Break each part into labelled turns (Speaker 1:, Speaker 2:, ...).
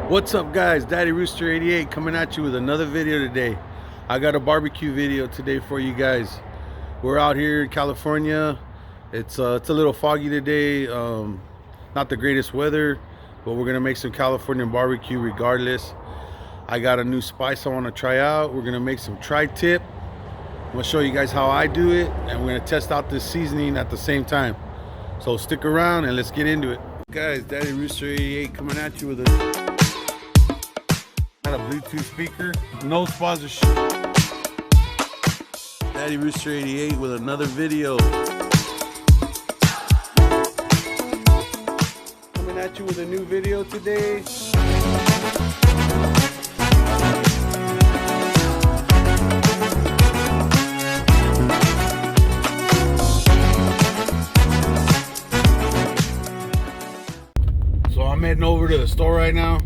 Speaker 1: What's up, guys? Daddy Rooster 88 coming at you with another video today. I got a barbecue video today for you guys. We're out here in California. It's a little foggy today, not the greatest weather, but we're gonna make some Californian barbecue regardless. I got a new spice I want to try out. We're gonna make some tri-tip. I'm gonna show you guys how I do it, and we're gonna test out this seasoning at the same time. So stick around and let's get into it. Guys, Daddy Rooster 88 coming at you with a Bluetooth speaker, no sponsorship. Daddy Rooster 88 with another video. Coming at you with a new video today. So I'm heading over to the store right now.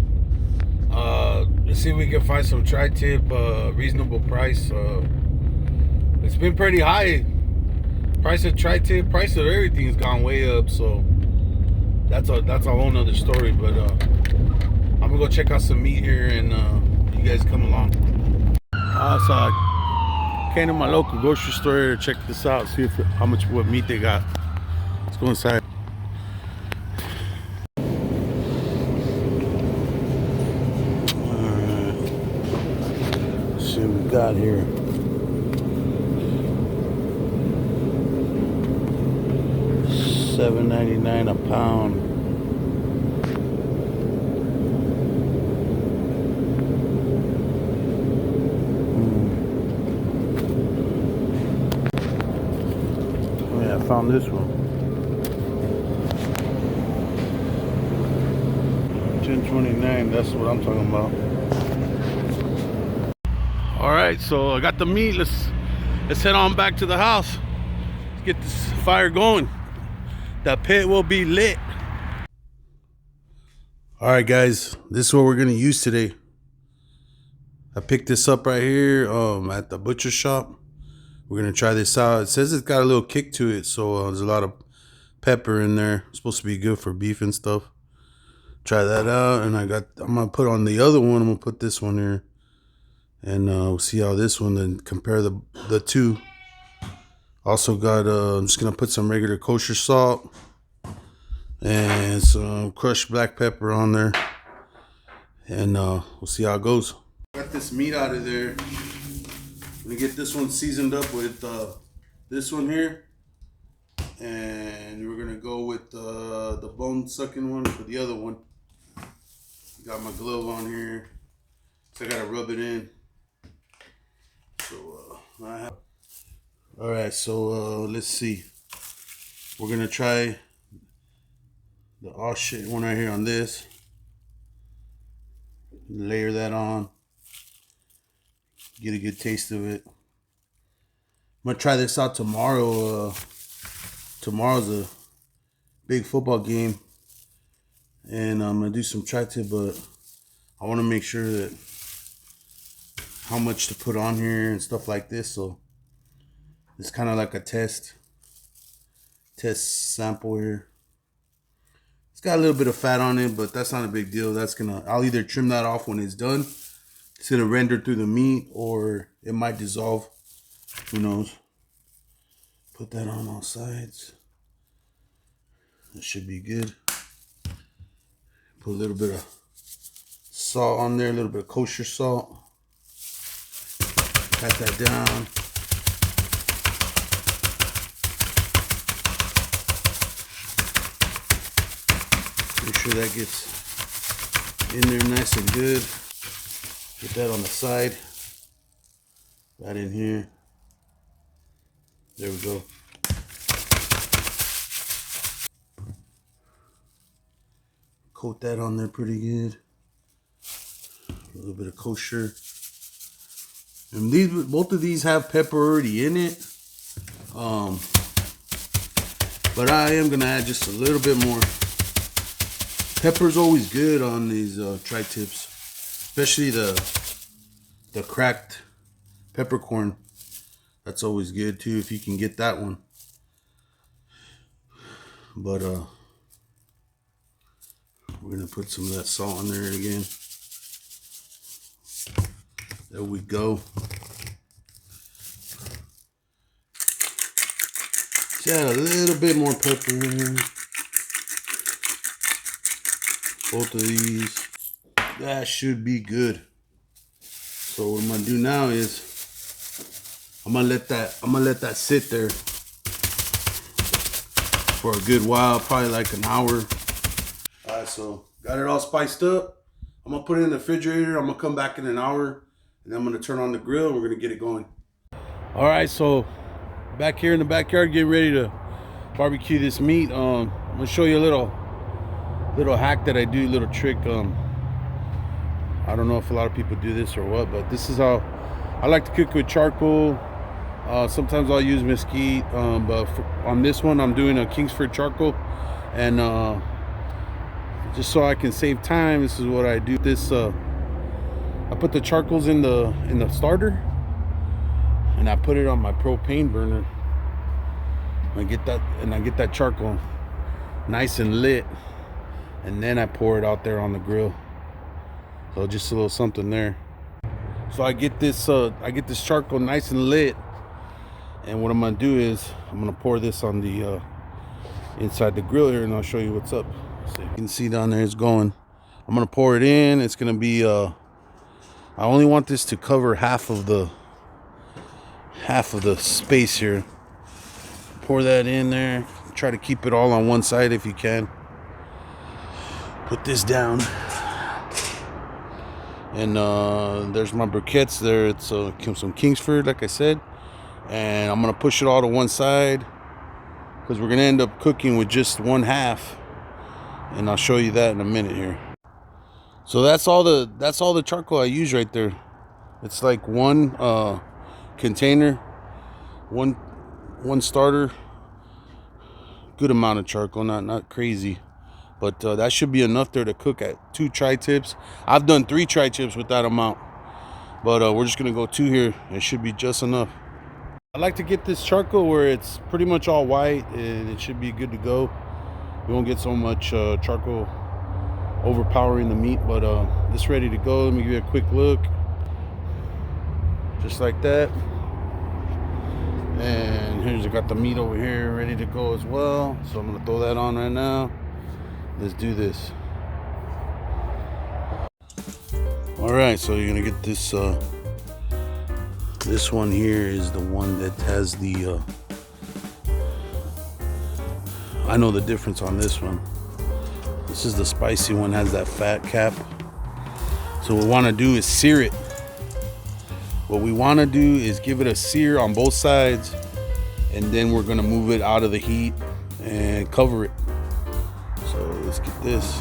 Speaker 1: Let's see if we can find some tri-tip, reasonable price. It's been pretty high. Price of tri-tip, price of everything's gone way up. So that's a whole nother story. But I'm gonna go check out some meat here, and you guys come along. So I came to my local grocery store to check this out, see what meat they got. Let's go inside. See what we got here. $7.99 a pound. Oh yeah, I found this one. $10.29. That's what I'm talking about. All right, so I got the meat. Let's head on back to the house. Let's get this fire going. The pit will be lit. All right, guys, this is what we're gonna use today. I picked this up right here at the butcher shop. We're gonna try this out. It says it's got a little kick to it, so there's a lot of pepper in there. It's supposed to be good for beef and stuff. Try that out, and I'm gonna put on the other one. I'm gonna put this one here. And we'll see how this one, then compare the two. Also got, I'm just gonna put some regular kosher salt and some crushed black pepper on there. And we'll see how it goes. Got this meat out of there. I'm gonna get this one seasoned up with this one here. And we're gonna go with the bone sucking one for the other one. Got my glove on here, so I gotta rub it in. So all right, so let's see. We're gonna try the oh shit one right here on this. Layer that on. Get a good taste of it. I'm gonna try this out tomorrow. Tomorrow's a big football game, and I'm gonna do some tri-tip, but I want to make sure that how much to put on here and stuff like this. So it's kind of like a test sample here. It's got a little bit of fat on it, but that's not a big deal. I'll either trim that off when it's done. It's gonna render through the meat, or it might dissolve. Who knows? Put that on all sides. That should be good. Put a little bit of salt on there, a little bit of kosher salt. Pat that down. Make sure that gets in there nice and good. Get that on the side. Right in here. There we go. Coat that on there pretty good. A little bit of kosher. And both of these have pepper already in it. But I am gonna add just a little bit more. Pepper's always good on these tri-tips, especially the cracked peppercorn. That's always good too if you can get that one. But we're gonna put some of that salt in there again. There we go. Just add a little bit more pepper in here. Both of these. That should be good. So what I'm gonna do now is I'm gonna let that sit there for a good while, probably like an hour. All right, so got it all spiced up. I'm gonna put it in the refrigerator. I'm gonna come back in an hour, and then I'm gonna turn on the grill and we're gonna get it going. All right, so back here in the backyard, getting ready to barbecue this meat. I'm gonna show you a little hack that I do, little trick. I don't know if a lot of people do this or what, but this is how I like to cook with charcoal. Sometimes I'll use mesquite, but on this one I'm doing a Kingsford charcoal, and just so I can save time, this is what I do. I put the charcoals in the starter, and I put it on my propane burner. I get that charcoal nice and lit, and then I pour it out there on the grill. So just a little something there. So I get this charcoal nice and lit, and what I'm gonna do is I'm gonna pour this on the inside the grill here, and I'll show you what's up. You can see down there it's going. I'm gonna pour it in. It's gonna be I only want this to cover half of the space here. Pour that in there. Try to keep it all on one side if you can. Put this down, and there's my briquettes there. It's some Kingsford, like I said, and I'm gonna push it all to one side because we're gonna end up cooking with just one half, and I'll show you that in a minute here. So that's all the charcoal I use right there. It's like one container, one starter. Good amount of charcoal, not crazy, but that should be enough there to cook at 2 tri-tips. I've done 3 tri-tips with that amount, but we're just gonna go 2 here. It should be just enough. I like to get this charcoal where it's pretty much all white, and it should be good to go. You won't get so much charcoal overpowering the meat, but this ready to go. Let me give you a quick look, just like that. And here's, I got the meat over here ready to go as well, so I'm gonna throw that on right now. Let's do this. All right, so you're gonna get this this one here is the one that has the I know the difference on this one. This is the spicy one, has that fat cap. So what we want to do is sear it. What we want to do is give it a sear on both sides, and then we're going to move it out of the heat and cover it. So let's get this.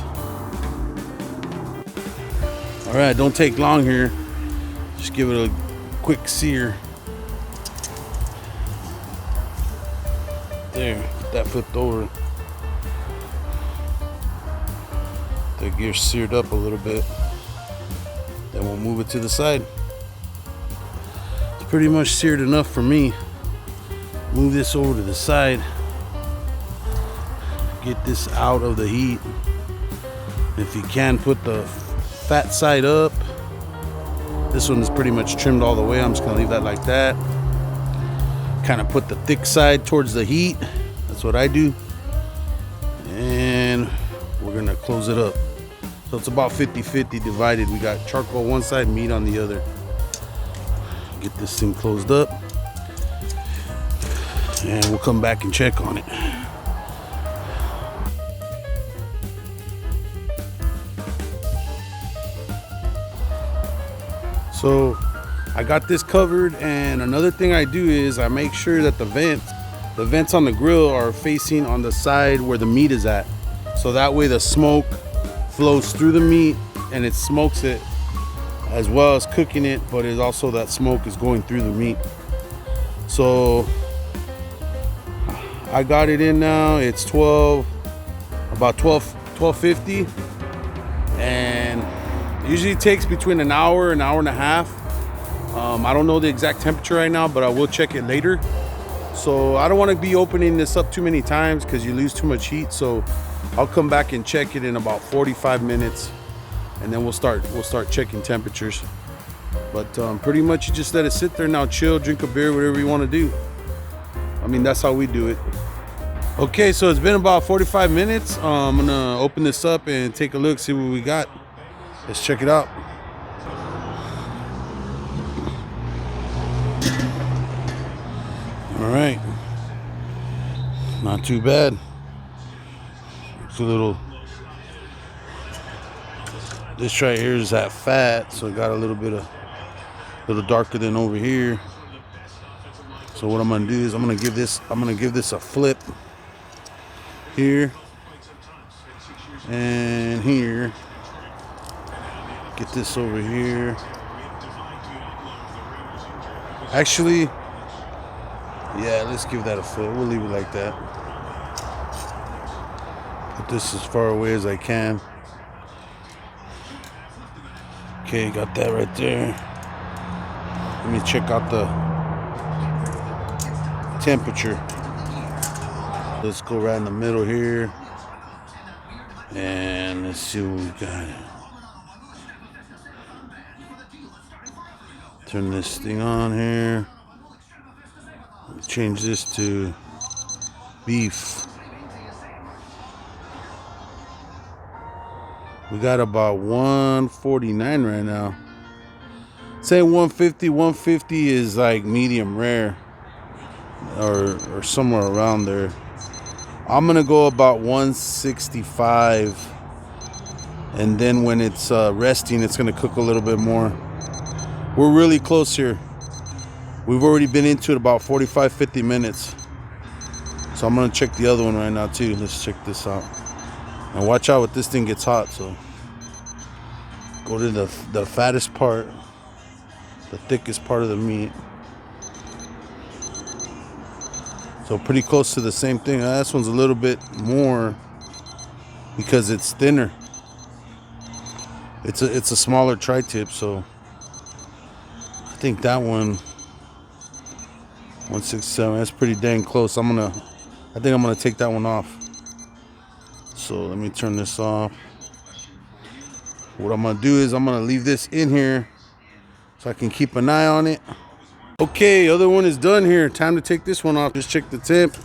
Speaker 1: All right, don't take long here. Just give it a quick sear. There, get that flipped over. The gear seared up a little bit. Then we'll move it to the side. It's pretty much seared enough for me. Move this over to the side. Get this out of the heat. If you can, put the fat side up. This one is pretty much trimmed all the way. I'm just gonna leave that like that. Kind of put the thick side towards the heat. That's what I do. And we're gonna close it up. So it's about 50-50 divided. We got charcoal one side, meat on the other. Get this thing closed up, and we'll come back and check on it. So I got this covered, and another thing I do is I make sure that the vents on the grill are facing on the side where the meat is at. So that way the smoke flows through the meat and it smokes it as well as cooking it, but it's also that smoke is going through the meat. So I got it in now. It's about 12:50, and usually it takes between an hour and a half. I don't know the exact temperature right now, but I will check it later. So I don't want to be opening this up too many times because you lose too much heat. So I'll come back and check it in about 45 minutes, and then we'll start checking temperatures. But pretty much you just let it sit there now, chill, drink a beer, whatever you want to do. I mean, that's how we do it. Okay, so it's been about 45 minutes. I'm gonna open this up and take a look, see what we got. Let's check it out. All right, not too bad. It's a little, this right here is that fat, so it got a little bit of, little darker than over here. So what I'm gonna do is I'm gonna give this a flip here and here. Get this over here. Actually, yeah, let's give that a flip. We'll leave it like that. Put this as far away as I can. Okay, got that right there. Let me check out the temperature. Let's go right in the middle here. And let's see what we got. Turn this thing on here. Change this to beef. We got about 149 right now. Say 150. 150 is like medium rare, or somewhere around there. I'm gonna go about 165, and then when it's resting, it's gonna cook a little bit more. We're really close here. We've already been into it about 45-50 minutes. So I'm gonna check the other one right now too. Let's check this out. And watch out when this thing gets hot. So go to the fattest part, the thickest part of the meat. So pretty close to the same thing. This one's a little bit more because it's thinner. It's a smaller tri-tip, so I think that one 167. That's pretty dang close. I think I'm gonna take that one off. So let me turn this off. What I'm gonna do is I'm gonna leave this in here so I can keep an eye on it. Okay, other one is done here. Time to take this one off. Just check the temp.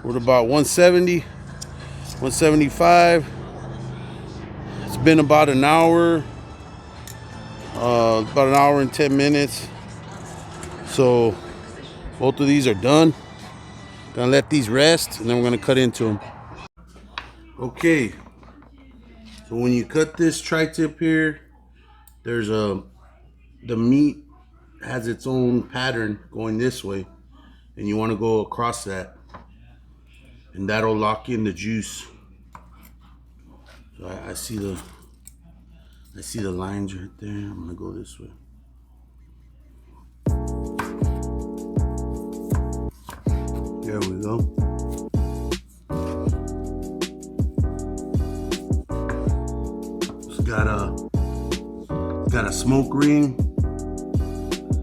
Speaker 1: We're at about 170, 175. It's been about an hour and 10 minutes. So both of these are done. Gonna let these rest, and then we're gonna cut into them. Okay, so when you cut this tri-tip here, there's the meat has its own pattern going this way, and you want to go across that, and that'll lock in the juice. So I see the lines right there. I'm gonna go this way. There we go. It's got a smoke ring.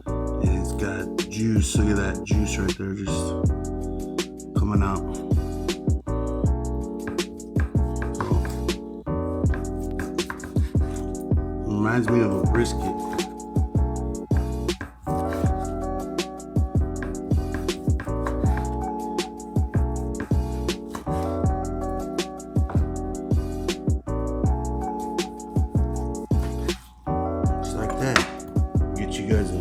Speaker 1: And it's got juice. Look at that juice right there, just coming out. Reminds me of a brisket. You guys a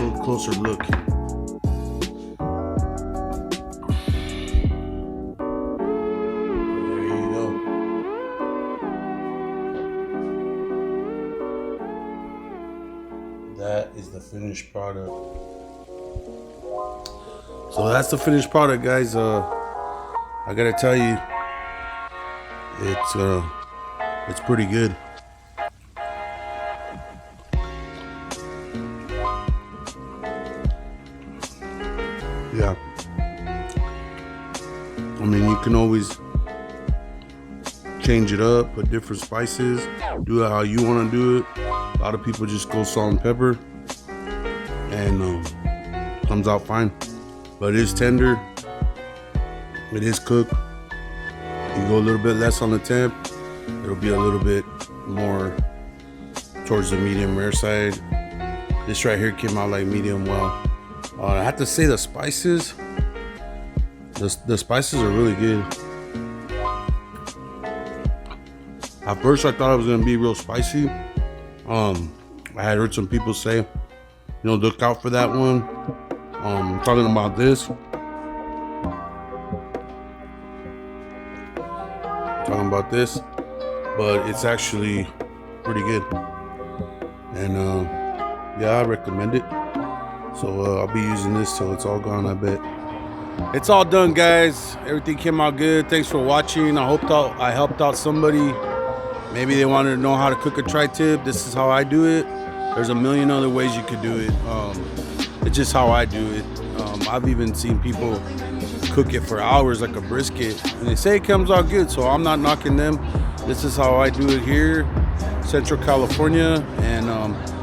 Speaker 1: little closer look. There you go. That is the finished product. So that's the finished product, guys. I gotta tell you, it's pretty good. Yeah, I mean, you can always change it up, put different spices, do it how you want to do it. A lot of people just go salt and pepper, and comes out fine. But it is tender, it is cooked. You go a little bit less on the temp, it'll be a little bit more towards the medium rare side. This right here came out like medium well. I have to say the spices, the spices are really good. At first I thought it was gonna be real spicy. I had heard some people say, you know, look out for that one. Talking about this. But it's actually pretty good. And yeah, I recommend it. So I'll be using this till it's all gone, I bet. It's all done, guys. Everything came out good. Thanks for watching. I helped out somebody. Maybe they wanted to know how to cook a tri-tip. This is how I do it. There's a million other ways you could do it. It's just how I do it. I've even seen people cook it for hours like a brisket, and they say it comes out good, so I'm not knocking them. This is how I do it here, Central California. And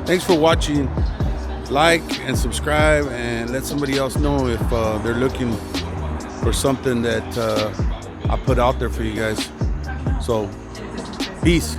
Speaker 1: thanks for watching. Like and subscribe, and let somebody else know if they're looking for something that I put out there for you guys. So peace.